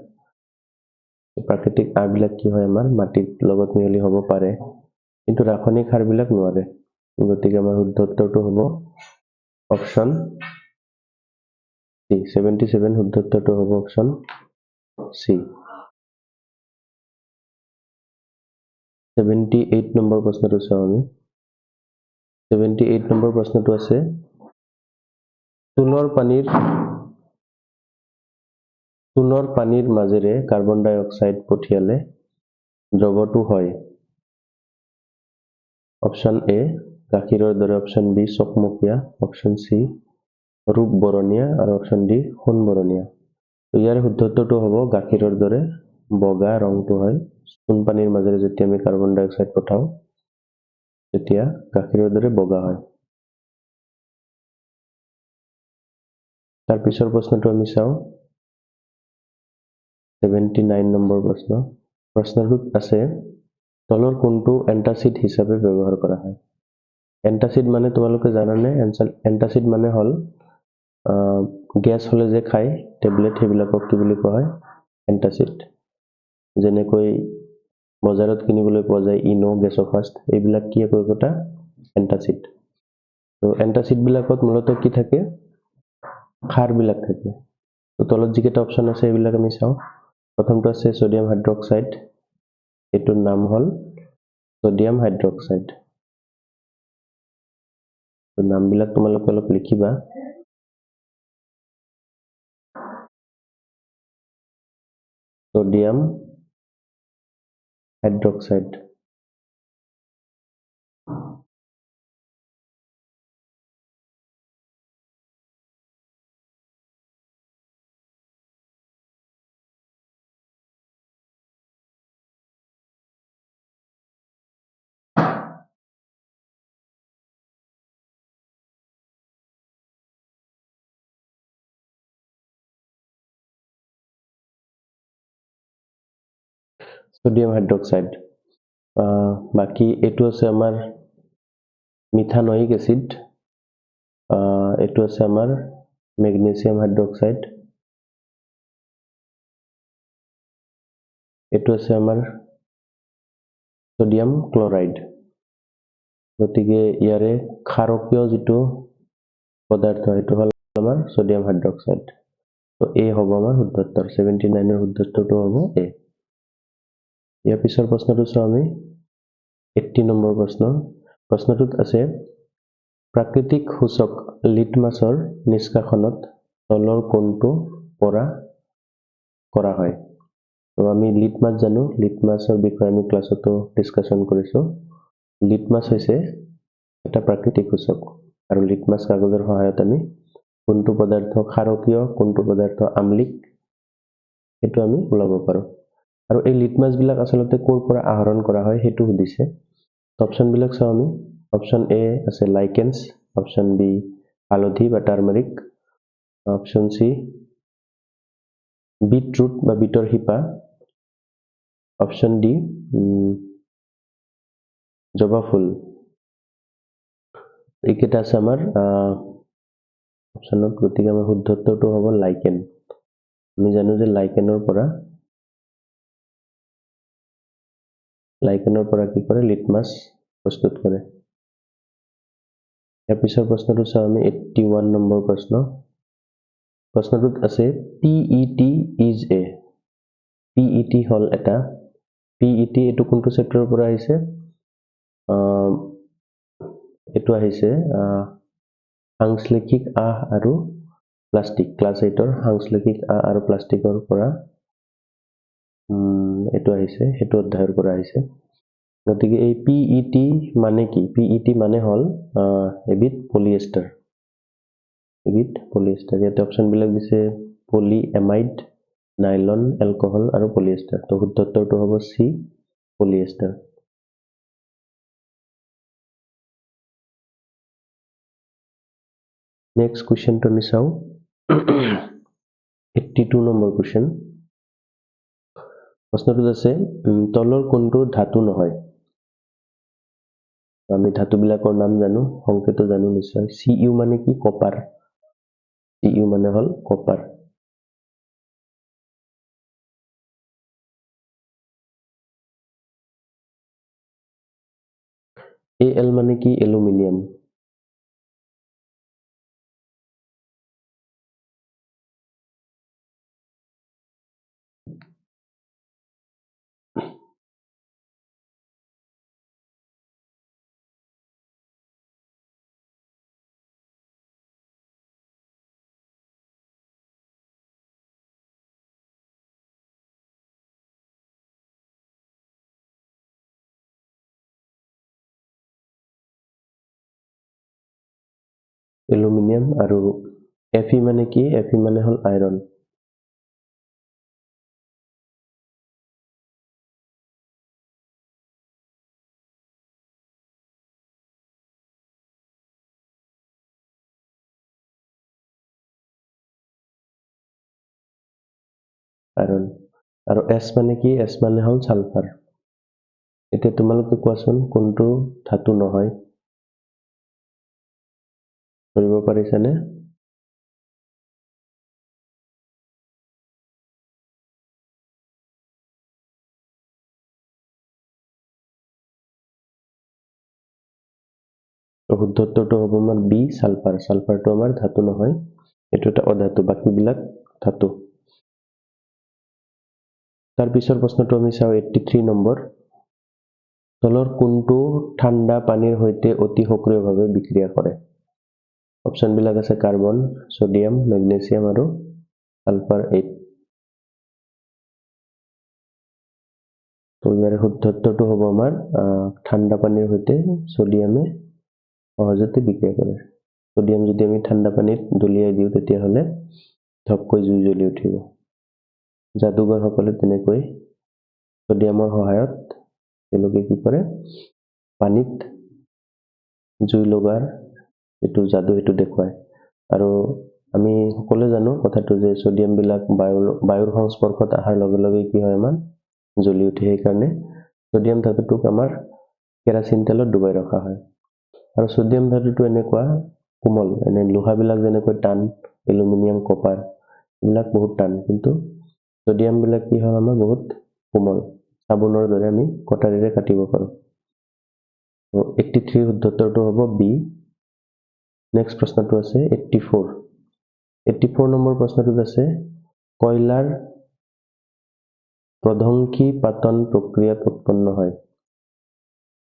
প্ৰাকৃতিক আহবিলাক কি হয়, আমাৰ মাটিৰ লগত মিহলি হ'ব পাৰে, কিন্তু ৰাসায়নিক সাৰবিলাক নোৱাৰে। গতিকে আমাৰ শুদ্ধ উত্তৰটো হ'ব অপশ্যন চি, 77। শুদ্ধ উত্তৰটো হ'ব অপশ্যন চি। 78 নম্বৰ প্ৰশ্নটো চাওঁ আমি। 78 নম্বৰ প্ৰশ্নটো আছে, চূণৰ পানীৰ মাজেৰে কাৰ্বন ডাই অক্সাইড পঠিয়ালে দ্ৰৱটো হয়। অপশ্যন এ গাখীৰৰ দৰে, অপশ্যন বি চকমকীয়া, অপশ্যন চি ৰূপ বৰণীয়া, আৰু অপশ্যন ডি সোণ বৰণীয়া। ইয়াৰ শুদ্ধ উত্তৰটো হ'ব গাখীৰৰ দৰে বগা ৰংটো হয়। চূণ পানীৰ মাজেৰে যেতিয়া আমি কাৰ্বন ডাই অক্সাইড পঠাওঁ তেতিয়া গাখীৰৰ দৰে বগা হয়। তাৰ পিছৰ প্ৰশ্নটো আমি চাওঁ। 79 নম্বৰ প্ৰশ্ন। প্ৰশ্নটোত আছে, তলৰ কোনটো এন্টাচিড হিচাপে ব্যৱহাৰ কৰা হয়? এন্টাচিড মানে তোমালোকে জানানে? এন্টাচিড মানে হ'ল গেছ হলে যে খায় টেবলেট, সেইবিলাকক কি বুলি কোৱা হয়? এন্টাচিড। যেনেকৈ বজাৰত কিনিবলৈ পোৱা যায় ইনো, গেছফাষ্ট, এইবিলাক কি একোটা এন্টাচিড। তো এন্টাচিড বিলাকত মূলত কি থাকে? সাৰ বিলাক থাকে। তো তলত যিকেইটা অপশ্যন আছে এইবিলাক আমি চাওঁ। প্ৰথমটো আছে ছডিয়াম হাইড্ৰক্সাইড, এইটোৰ নাম হ'ল ছডিয়াম হাইড্ৰক্সাইড। নামবিলাক তোমালোকে অলপ লিখিবা। sodium hydroxide. Sodium hydroxide. বাকি এইটো আছে আমাৰ মিথানোইক এসিড, এইটো আছে আমাৰ মেগনেসিয়াম হাইড্ৰক্সাইড, এইটো আছে আমাৰ সোডিয়াম ক্লোৰাইড। গতিকে ইয়াৰে ক্ষাৰকীয় যিটো পদাৰ্থ সেইটো হ'ল আমাৰ সোডিয়াম হাইড্ৰক্সাইড। তো এ হ'ব আমাৰ শুদ্ধ উত্তৰ, 79 শুদ্ধ উত্তৰটো হ'ব এ। ইয়াৰ পিছৰ প্ৰশ্নটো চাওঁ আমি 80 নম্বৰ প্ৰশ্ন। প্ৰশ্নটোত আছে প্ৰাকৃতিক সূচক লিটমাছৰ নিষ্কাশনত তলৰ কোনটো পৰা কৰা হয়? তো আমি লিটমাছ জানো, লিটমাছৰ বিষয়ে আমি ক্লাছতো ডিসকাশন কৰিছো। লিটমাছ হৈছে এটা প্ৰাকৃতিক সূচক আৰু লিটমাছ কাগজৰ সহায়ত আমি কোনটো পদাৰ্থ ক্ষাৰকীয়, কোনটো পদাৰ্থ আম্লিক সেইটো আমি ওলাব পাৰো। আৰু এই লিটমাছ বিলাক আচলতে ক'ৰ পৰা আহৰণ কৰা হয় সেইটো সুধিছে। অপচন বিলাক চাওঁ আমি। অপচন এ আছে লাইকেন্স, অপচন বি হালধি বা টাৰ্মাৰিক, অপচন সি বিটৰুট বা বিটৰ শিপা, অপচন ডি জবা ফুল। এইকেইটা আছে আমাৰ অপচনত, গতিকে আমাৰ শুদ্ধ উত্তৰটো হ'ব লাইকেন। আমি জানো যে লাইকেনৰ পৰা কি কৰে লিটমাছ প্ৰস্তুত কৰে। ইয়াৰ পিছৰ প্ৰশ্নটো চাওঁ আমি 81 নম্বৰ প্ৰশ্ন। প্ৰশ্নটোত আছে PET is a, PET হল এটা, PET এইটো কোনটো চেপ্টাৰৰ পৰা আহিছে? এইটো আহিছে সাংশ্লেষিক আহ আৰু প্লাষ্টিক, ক্লাছ 8ৰ সাংশ্লেষিক আহ আৰু প্লাষ্টিকৰ পৰা এইটো আহিছে, সেইটো অধ্যায়ৰ পৰা আহিছে। গতিকে এই PET মানে কি? PET মানে হল এবিধ পলিয়েষ্টাৰ, ইয়াতে অপচন বিলাক দিছে পলি এমাইড, নাইলন, এলকহল আৰু পলিয়েষ্টাৰ। তো শুদ্ধ উত্তৰটো হ'ব চি পলিয়েষ্টাৰ। নেক্সট কুৱেশ্যনটো আমি চাওঁ 82 নম্বৰ কুৱেশ্যন। প্ৰশ্নটোত আছে তলৰ কোনটো ধাতু নহয়? আমি ধাতুবিলাকৰ নাম জানো, সংকেতো জানো নিশ্চয়। Cu মানে কি? কপাৰ, Cu মানে হল কপাৰ। Al মানে কি? এলুমিনিয়াম। এলুমিনিয়াম। আৰু Fe মানে কি? Fe মানে হল আইৰন। আইৰন। আৰু S মানে কি? S মানে হল সালফাৰ। এতিয়া তোমালোকে কোৱাচোন কোনটো ধাতু নহয়? ধৰিব পাৰিছানে? শুদ্ধ উত্তৰটো হ'ব আমাৰ বি সালফাৰ। সালফাৰটো আমাৰ ধাতু নহয়, এইটো এটা অধাতু, বাকীবিলাক ধাতু। তাৰ পিছৰ প্ৰশ্নটো আমি চাওঁ 83 নম্বৰ। তলৰ কোনটো ঠাণ্ডা পানীৰ সৈতে অতি সক্ৰিয়ভাৱে বিক্ৰিয়া কৰে? অপচন বিলাক আছে কাৰ্বন, সোডিয়াম, মেগনেছিয়াম আৰু সালফাৰ 8। তো ইয়াৰে শুদ্ধত্বটো হ'ব আমাৰ ঠাণ্ডা পানীৰ সৈতে সোডিয়ামে সহজতে বিক্ৰিয়া কৰে। সোডিয়াম যদি আমি ঠাণ্ডা পানীত দলিয়াই দিওঁ তেতিয়াহ'লে ধপকৈ জুই জ্বলি উঠিব। যাদুঘৰসকলে তেনেকৈ সোডিয়ামৰ সহায়ত তেওঁলোকে কি কৰে, পানীত জুই লগাৰ যিটো যাদু সেইটো দেখুৱায়। আৰু আমি সকলোৱে জানো কথাটো যে সোডিয়াম বিলাক বায়ুৰ সংস্পৰ্শত অহাৰ লগে লগে কি হয়, আমাৰ জ্বলি উঠে। সেইকাৰণে সোডিয়াম ধাতুটোক আমাৰ কেৰাচিন তেলত ডুবাই ৰখা হয়। আৰু সোডিয়াম ধাতুটো এনেকুৱা কোমল, এনে লোহাবিলাক যেনেকৈ টান, এলুমিনিয়াম, কপাৰ এইবিলাক বহুত টান, কিন্তু সোডিয়াম বিলাক কি হয়, আমাৰ বহুত কোমল, চাবোনৰ দৰে আমি কটাৰীৰে কাটিব পাৰো। 83 শুদ্ধত্তৰটো হ'ব বি। নেক্সট প্ৰশ্নটো আছে 84 নম্বৰ প্ৰশ্নটোত আছে কয়লাৰ প্ৰধ্বংসী পাতন প্ৰক্ৰিয়াত উৎপন্ন হয়।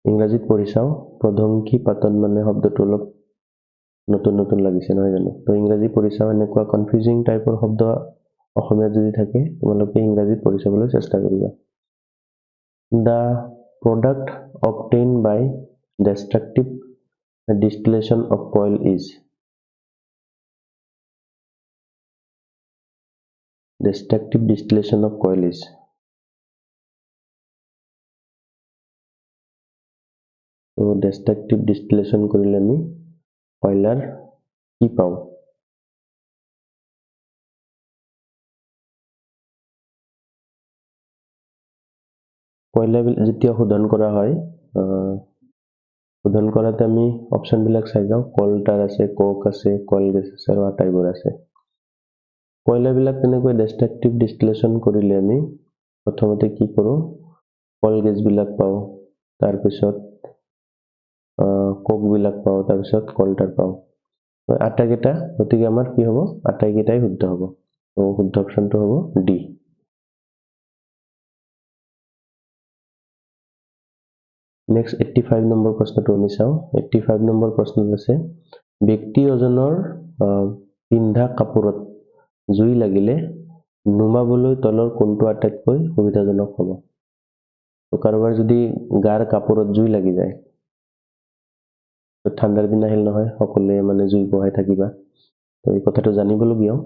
ইংৰাজীত পঢ়ি চাওঁ। প্ৰধ্বংসী পাতন মানে শব্দটো অলপ নতুন লাগিছে নহয় জানো? তো ইংৰাজী পঢ়ি চাওঁ। এনেকুৱা কনফিউজিং টাইপৰ শব্দ অসমীয়াত যদি থাকে তোমালোকে ইংৰাজীত পঢ়ি চাবলৈ চেষ্টা কৰিবা। The product obtained by destructive distillation of coal is destructive distillation of coal is তো destructive distillation কৰিলে আমি কয়লাৰ কি পাওঁ? কয়লা যেতিয়া শোধন কৰা হয়, শোধন কৰাতে আমি অপশ্যন বিলাক চাই যাওঁ। কলটাৰ আছে, কোক আছে, কল গেছ আছে আৰু আটাইবোৰ আছে। কয়লাবিলাক তেনেকৈ destructive distillation কৰিলে আমি প্ৰথমতে কি কৰোঁ, কল গেছ বিলাক পাওঁ, তাৰপিছত কোক বিলাক পাওঁ, তাৰপিছত কলটাৰ পাওঁ। আটাইকেইটা, গতিকে আমাৰ কি হ'ব, আটাইকেইটাই শুদ্ধ হ'ব। তো শুদ্ধ অপশ্যনটো হ'ব ডি। নেক্সট 85 নম্বৰ প্ৰশ্নটো আমি চাওঁ। 85 নম্বৰ প্ৰশ্নত আছে ব্যক্তি এজনৰ পিন্ধা কাপোৰত জুই লাগিলে নুমাবলৈ তলৰ কোনটো আটাইতকৈ সুবিধাজনক হ'ব? তো কাৰোবাৰ যদি গাৰ কাপোৰত জুই লাগি যায়, তো ঠাণ্ডাৰ দিন আহিল নহয়, সকলোৱে মানে জুই বহাই থাকিবা। তো এই কথাটো জানিবলগীয়াও।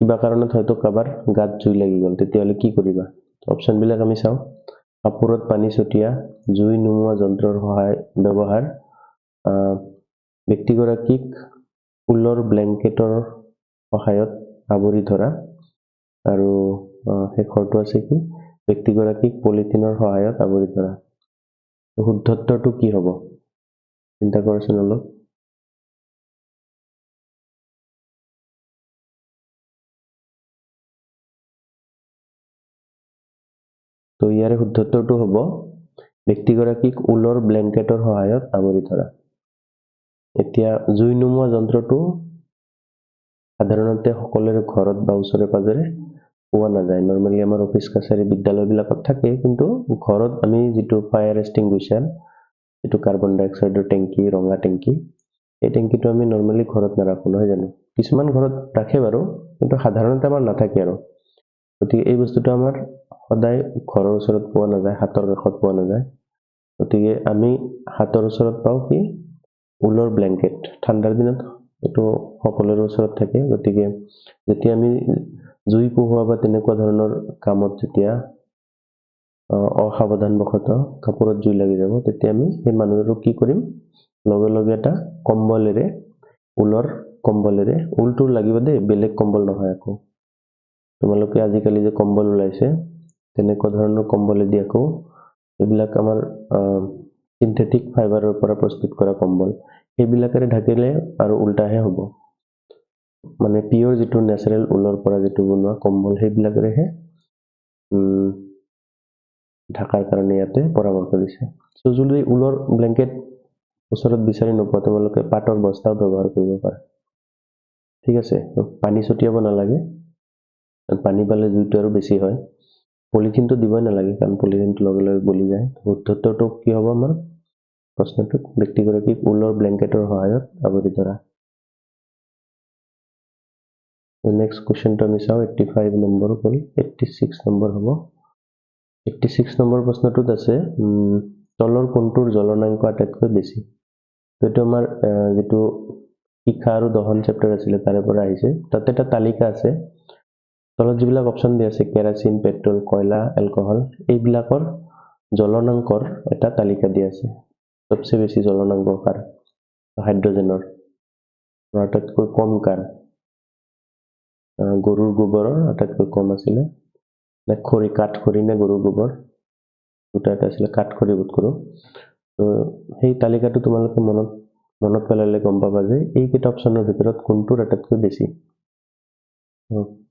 কিবা কাৰণত হয়তো কাৰোবাৰ গাত জুই লাগি গ'ল, তেতিয়াহ'লে কি কৰিবা? অপশ্যন বিলাক আমি চাওঁ। কাপোৰত পানী ছটিয়া, জুই নুমুৱা যন্ত্ৰৰ ব্যৱহাৰ, ব্যক্তিগৰাকীক ঊলৰ ব্লেংকেটৰ সহায়ত আৱৰি ধৰা, আৰু শেষৰটো আছে কি, ব্যক্তিগৰাকীক পলিথিনৰ সহায়ত আৱৰি ধৰা। শুদ্ধত্বটো কি হ'ব? চিন্তা কৰচোন অলপ। তো ইয়াৰে শুদ্ধত্বটো হ'ব ব্যক্তিগৰাকীক ঊলৰ ব্লেংকেটৰ সহায়ত আৱৰি ধৰা। এতিয়া জুই নুমুৱা যন্ত্ৰটো সাধাৰণতে সকলোৰে ঘৰত বা ওচৰে পাজৰে পোৱা নাযায়। নৰ্মেলি আমাৰ অফিচ কাছাৰী বিদ্যালয়বিলাকত থাকে, কিন্তু ঘৰত আমি যিটো ফায়াৰ এক্সটিংগুইচাৰ, যিটো কাৰ্বন ডাই অক্সাইডৰ টেংকি, ৰঙা টেংকি, এই টেংকিটো আমি নৰ্মেলি ঘৰত নাৰাখো নহয় জানো? কিছুমান ঘৰত ৰাখে বাৰু, কিন্তু সাধাৰণতে আমাৰ নাথাকে আৰু। গতিকে এই বস্তুটো আমাৰ সদায় ঘৰৰ ওচৰত পোৱা নাযায়, হাতৰ কাষত পোৱা নাযায়। গতিকে আমি হাতৰ ওচৰত পাওঁ কি, ঊলৰ ব্লেংকেট। ঠাণ্ডাৰ দিনত এইটো সকলোৰে ওচৰত থাকে। গতিকে যেতিয়া আমি জুই পোহোৱা বা তেনেকুৱা ধৰণৰ কামত যেতিয়া অসাৱধানবশতঃ কাপোৰত জুই লাগি যাব, তেতিয়া আমি সেই মানুহটোক কি কৰিম, লগে লগে এটা কম্বলেৰে, ঊলৰ কম্বলেৰে, ঊলটো লাগিব দেই, বেলেগ কম্বল নহয় আকৌ। তোমালোকে আজিকালি যে কম্বল ওলাইছে, তেনেকুৱা ধৰণৰ কম্বলেদি আকৌ, এইবিলাক আমাৰ চিন্থেটিক ফাইবাৰৰ পৰা প্ৰস্তুত কৰা কম্বল, সেইবিলাকেৰে ঢাকিলে আৰু উল্টাহে হ'ব। মানে পিয়ৰ যিটো নেচাৰেল ঊলৰ পৰা যিটো বনোৱা কম্বল, সেইবিলাকেৰেহে ঢাকাৰ কাৰণে ইয়াতে পৰামৰ্শ দিছে। চ' যদি ঊলৰ ব্লেংকেট ওচৰত বিচাৰি নোপোৱা, তোমালোকে পাটৰ বস্তাও ব্যৱহাৰ কৰিব পাৰা। ঠিক আছে, পানী ছটিয়াব নালাগে, পানী পালে জুইটো আৰু বেছি হয়। পলিথিনটো দিবই নালাগে, কাৰণ পলিথিনটো লগে লগে গলি যায়। শুদ্ধত্বটো কি হ'ব আমাৰ প্ৰশ্নটোত? ব্যক্তিগৰাকীক ঊলৰ ব্লেংকেটৰ সহায়ত আৱৰি ধৰা। নেক্সট কুৱেশ্যনটো আমি চাওঁ। 85 নম্বৰ হ'ল, 86 নম্বৰ হ'ব। 86 নম্বৰ প্ৰশ্নটোত আছে তলৰ কোনটোৰ জ্বলনাংক আটাইতকৈ বেছি। তো এইটো আমাৰ যেটো শিক্ষা আৰু দহন চেপ্টাৰ আছিলে তাৰে পৰা আহিছে। তাতে এটা তালিকা আছে। তলত যিবিলাক অপচন দিয়া আছে কেৰাচিন, পেট্ৰল, কয়লা, এলকহল এইবিলাকৰ জ্বলনাংকৰ এটা তালিকা দিয়া আছে। সবচে বেছি জ্বলনাংক কাৰ? হাইড্ৰজেনৰ। আটাইতকৈ কম কাৰ? গৰুৰ গোবৰৰ আটাইতকৈ কম আছিলে। খৰি, কাঠখৰি নে গৰুৰ গোবৰ? দুটা এটা আছিলে, কাঠখৰি বোধ কৰোঁ। তো সেই তালিকাটো তোমালোকে মনত পেলালে গম পাবা যে এইকেইটা অপচনৰ ভিতৰত কোনটোৰ আটাইতকৈ বেছি।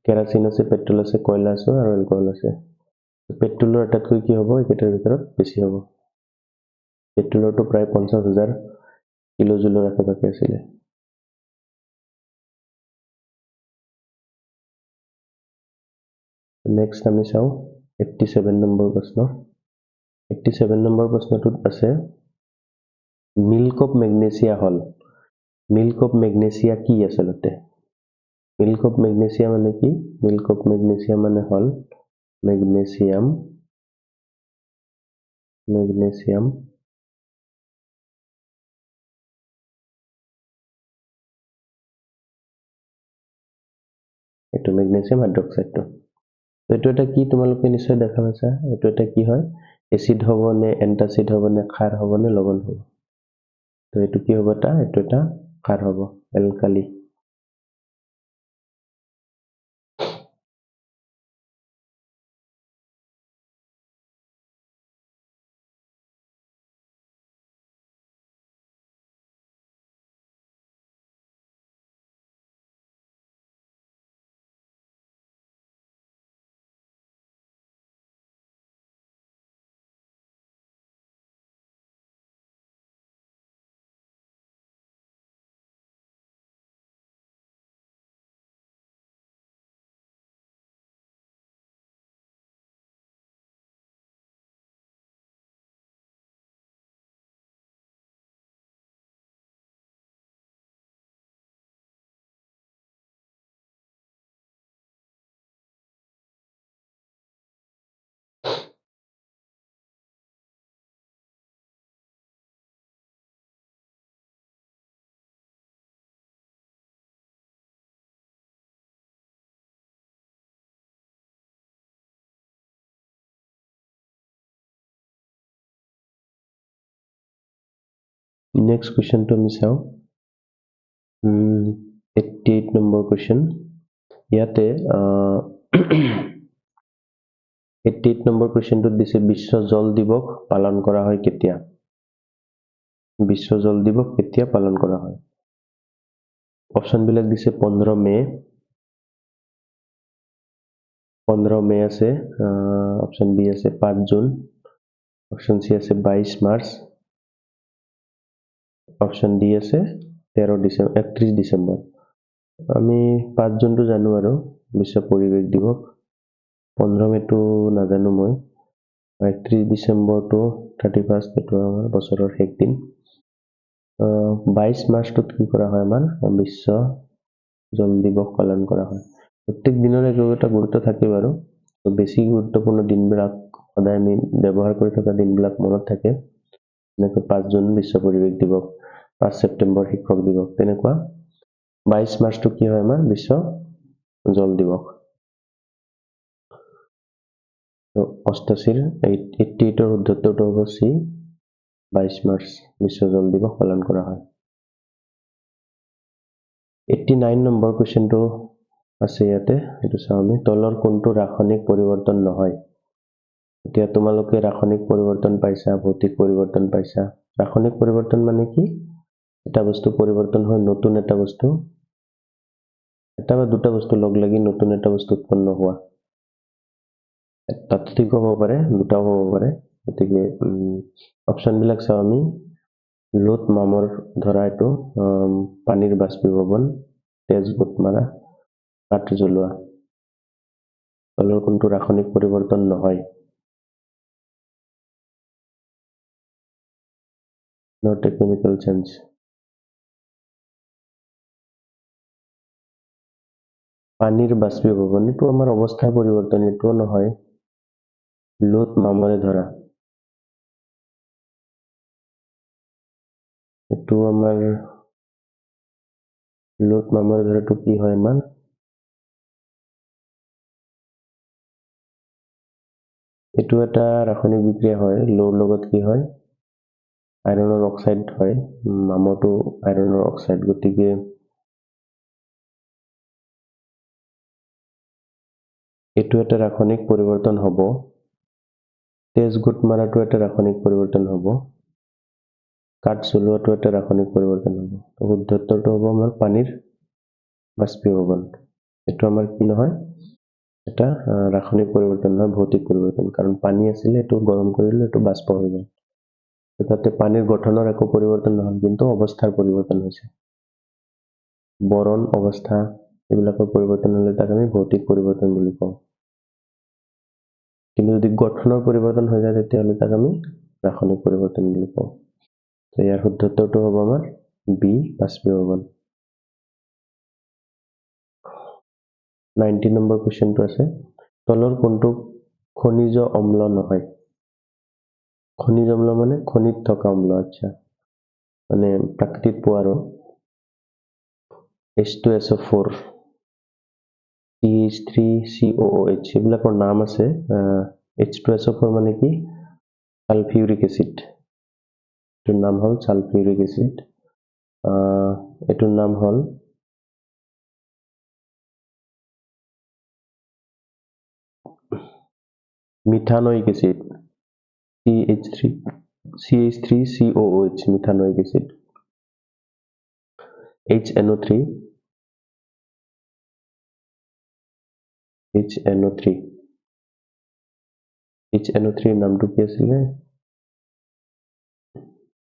কেৰাচিন আছে, পেট্ৰল আছে, কয়লা আছে আৰু এলকহল আছে। পেট্ৰলৰ আটাইতকৈ কি হ'ব? এইকেইটাৰ ভিতৰত বেছি হ'ব। পেট্ৰলৰটো প্ৰায় 50,000 কিলোজুলৰ আশে-পাশে আছিলে। নেক্সট আমি চাওঁ 87 নম্বৰ প্ৰশ্ন। 87 নম্বৰ প্ৰশ্নটোত আছে milk of magnesia hall. Milk of magnesia কি আচলতে? মিল্ক অফ মেগনেছিয়া মানে কি? মিল্ক অফ মেগনেছিয়া মানে হল মেগনেছিয়াম এইটো মেগনেছিয়াম হাইড্ৰক্সাইডটো। এইটো এটা কি তোমালোকে নিশ্চয় দেখা পাইছা। এইটো এটা কি হয়? এচিড হ'ব নে এন্টাচিড হ'ব নে ক্ষাৰ হ'ব নে লৱণ হ'ব? তো এইটো কি হ'ব? এইটো এটা ক্ষাৰ হ'ব, এলকালি। নেক্সট কুৱেশ্যনটো আমি চাওঁ 88 নম্বৰ কুৱেশ্যন। ইয়াতে 88 নম্বৰ কুৱেশ্যনটোত দিছে বিশ্ব জল দিৱস পালন কৰা হয় কেতিয়া? বিশ্ব জল দিৱস কেতিয়া পালন কৰা হয়? অপচন বিলাক দিছে 15 মে, 15 মে আছে, অপচন বি আছে 5 জুন, অপচন সি আছে 22 মাৰ্চ, অপচন ডি আছে 31 ডিচেম্বৰ। আমি 5 জুনটো জানো আৰু বিশ্ব পৰিৱেশ দিৱস। 15 মেটো নাজানো মই। 31 ডিচেম্বৰটো 31st এইটো আমাৰ বছৰৰ শেষ দিন। 22 মাৰ্চটোত কি কৰা হয়? আমাৰ বিশ্ব জল দিৱস পালন কৰা হয়। প্ৰত্যেক দিনৰে এটা গুৰুত্ব থাকে বাৰু। বেছি গুৰুত্বপূৰ্ণ দিনবিলাক সদায় আমি ব্যৱহাৰ কৰি থকা দিনবিলাক মনত থাকে। যেনেকৈ 5 জুন বিশ্ব পৰিৱেশ দিৱস, 5 ছেপ্টেম্বৰ শিক্ষক দিৱস, তেনেকুৱা 22 মাৰ্চটো কি হয়? আমাৰ বিশ্ব জল দিৱস। 88ৰ 88ৰ শুদ্ধত্তৰটো হ'ব চি, 22 মাৰ্চ বিশ্ব জল দিৱস পালন কৰা হয়। 89 নম্বৰ কুৱেশ্যনটো আছে ইয়াতে, এইটো চাওঁ আমি। তলৰ কোনটো ৰাসায়নিক পৰিৱৰ্তন নহয়? এতিয়া তোমালোকে ৰাসায়নিক পৰিৱৰ্তন পাইছা, ভৌতিক পৰিৱৰ্তন পাইছা। ৰাসায়নিক পৰিৱৰ্তন মানে কি? এটা বস্তু পৰিৱৰ্তন হয়, নতুন এটা বস্তু, এটা বা দুটা বস্তু লগ লাগি নতুন এটা বস্তু উৎপন্ন হোৱা। তাত্ত্বিক হ'ব পাৰে, দুটাও হ'ব পাৰে। গতিকে অপচন বিলাক চাওঁ আমি। লোট মামৰ ধৰা এইটো পানীৰ বাষ্পীভৱন, তেজ গোট মাৰা, কাঠ জ্বলোৱা। তলৰ কোনটো ৰাসায়নিক পৰিৱৰ্তন নহয়? Not a chemical change. পানীৰ বাষ্পীভৱন এইটো আমাৰ অৱস্থা পৰিৱৰ্তন, এইটোও নহয়। লোত মামৰে ধৰা, এইটো আমাৰ লোত মামৰে ধৰাটো কি হয় আমাৰ? এইটো এটা ৰাসায়নিক বিক্ৰিয়া হয়, লোৰ লগত কি হয়? আইৰণৰ অক্সাইড হয়, মামৰটো আইৰণৰ অক্সাইড, গতিকে এইটো এটা ৰাসায়নিক পৰিৱৰ্তন হ'ব। তেজ গোট মাৰাটো এটা ৰাসায়নিক পৰিৱৰ্তন হ'ব। কাঠ চলোৱাটো এটা ৰাসায়নিক পৰিৱৰ্তন হ'ব। শুদ্ধ উত্তৰটো হ'ব আমাৰ পানীৰ বাষ্পীভৱন। এইটো আমাৰ কি নহয়? এটা ৰাসায়নিক পৰিৱৰ্তন নহয়, ভৌতিক পৰিৱৰ্তন। কাৰণ পানী আছিলে, এইটো গৰম কৰিলে এইটো বাষ্প হৈ গ'ল। তাতে পানীৰ গঠনৰ একো পৰিৱৰ্তন নহ'ল, কিন্তু অৱস্থাৰ পৰিৱৰ্তন হৈছে। বৰণ অৱস্থা এইবিলাকৰ পৰিৱৰ্তন হ'লে তাক আমি ভৌতিক পৰিৱৰ্তন বুলি কওঁ। কিন্তু যদি গঠনৰ পৰিৱৰ্তন হৈ যায় তেতিয়াহ'লে তাক আমি ৰাসায়নিক পৰিৱৰ্তন বুলি কওঁ। ইয়াৰ শুদ্ধ উত্তৰটো হ'ব আমাৰ বি, বাষ্পীভৱন। 90 নম্বৰ কুৱেশ্যনটো আছে, তলৰ কোনটো খনিজ অম্ল নহয়? খনিজ অম্ল মানে খনিত থকা অম্ল, আচ্ছা, মানে প্ৰাকৃতিক পোৱা আৰু H2SO4, CH3COOH এইবিলাকৰ নাম আছে। H2SO4 মানে কি? সালফিউৰিক এচিড। এইটোৰ নাম হ'ল সালফিউৰিক এচিড। এইটোৰ নাম হ'ল methanoic acid, CH3COOH, methanoic acid. HNO3, HNO3 নামটো কি আছিলে?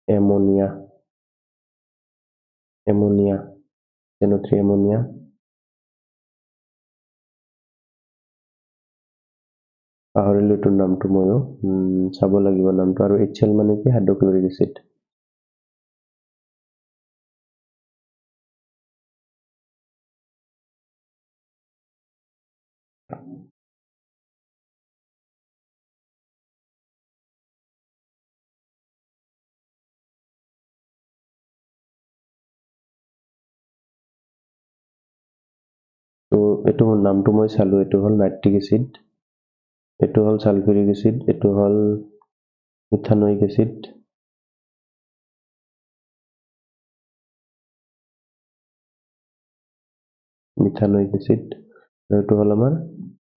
Ammonia, HNO3 ammonia. পাহৰিলো এইটোৰ নামটো ময়ো, চাব লাগিব নামটো। আৰু HCl মানে কি? Hydrochloric acid. তো এইটো নামটো মই চালো, এইটো হ'ল নাইট্ৰিক এচিড, এইটো হ'ল সালফিউৰিক এচিড, এইটো হ'ল মিথানয়িক এচিড। মিথানয়িক এচিড, এইটো হ'ল আমাৰ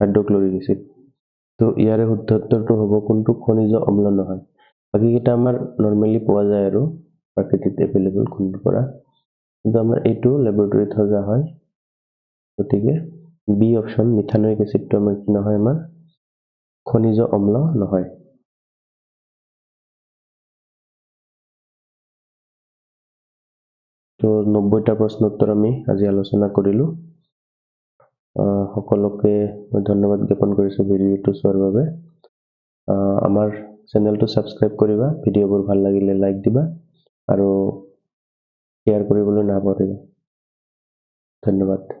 হাইড্ৰক্লৰিক এচিড। তো ইয়াৰে শুদ্ধ উত্তৰটো হ'ব কোনটো খনিজ অম্ল নহয়? বাকীকেইটা আমাৰ নৰ্মেলি পোৱা যায় আৰু প্ৰাকৃতিক এভেইলেবল খনিৰ পৰা, কিন্তু আমাৰ এইটো লেবৰেটৰীত সজা হয়। গতিকে বি অপশ্যন, মিথানয়িক এচিডটো আমাৰ কি নহয়? আমাৰ খনিজ অম্ল নহয়। তো 90টা প্ৰশ্ন উত্তৰ আমি আজি আলোচনা কৰিলো। সকলোকে ধন্যবাদ জ্ঞাপন কৰিছো ভিডিঅ'টো চোৱাৰ বাবে। আমাৰ চেনেলটো ছাবস্ক্ৰাইব কৰিবা, ভিডিঅ'বোৰ ভাল লাগিলে লাইক দিবা আৰু শ্বেয়াৰ কৰিবলৈ নাপাহৰিবা। ধন্যবাদ।